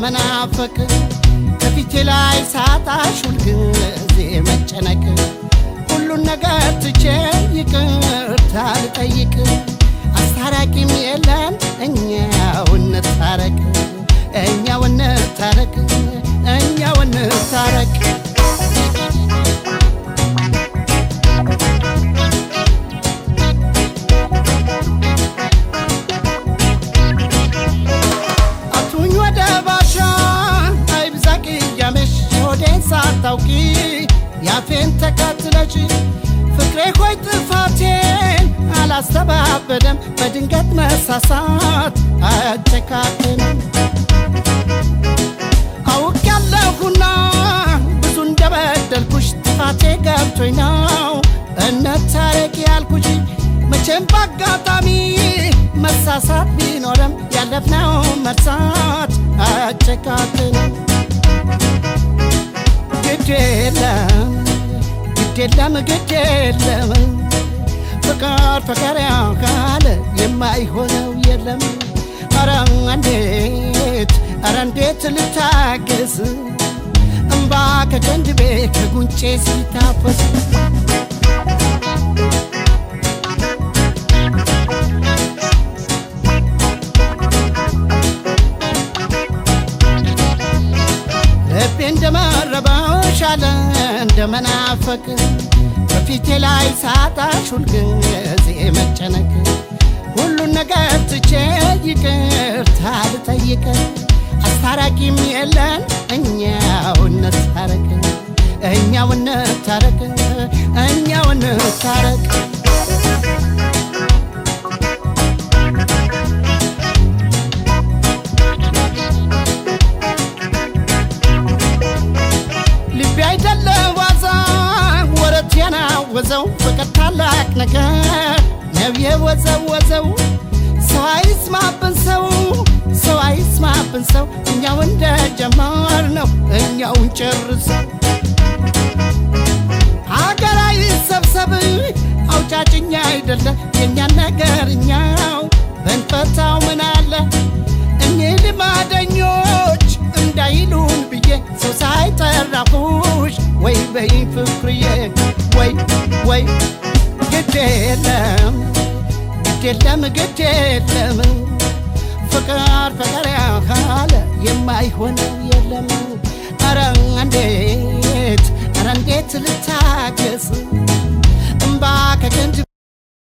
እንደመናፈቅ ከፊቴ ላይ ሳጣሽ ሁልጊዜ መጨነቅ ሁሉን ነገር ትቼ ይቅርታ ልጠይቅ አስታራቂም የለን እኛው እንታረቅ እኛው እንታረቅ እኛው እንታረቅ ሳታውቂ ያፌን ተከትለሽ ፍቅሬ ሆይ ጥፋቴን አላስተባበደም በድንገት መሳሳት አጨካከነም አውቄያለሁና ብዙ እንደበደልኩሽ ጥፋቴ ገብቶኝ ነው እንታረቅ ያልኩሽ መቼም በአጋጣሚ መሳሳት ቢኖርም ያለፍነው መርሳት አጨካከነም ግድ የለም ፍቅር ያካለ የማይሆነው የለም ኧረ እንዴት ልታገስ እምባ ከቀንድቤ ከጉንጬ ሲታፈስ ልቤ እንደመረበሽ አለ እንደመናፈቅ በፊቴ ላይ ሳጣሽ ሁልጊዜ መጨነቅ ሁሉን ነገር ትቼ ይቅርታ ልጠይቅ አስታራቂም የለን እኛው እንታረቅ እኛው እንታረቅ እኛው እንታረቅ ወዘው ፍቅር ታላቅ ነገር ነው የወዘወዘው ሰው አይስማብን ሰው እኛው እንደጀመርነው እኛው እንጨርሰው ሀገር አይሰብሰብ አውጫጭኛ አይደለ የእኛን ነገር እኛው ብንፈታው ምን አለ እኚህ ልማደኞች እንዳይሉን ብዬ ሰው ሳይጠራሁሽ ወይ በይ ፍቅርዬ ወይ ግድ የለም ፍቅር ያካለ የማይሆነው የለም ኧረ እንዴት ልታገስ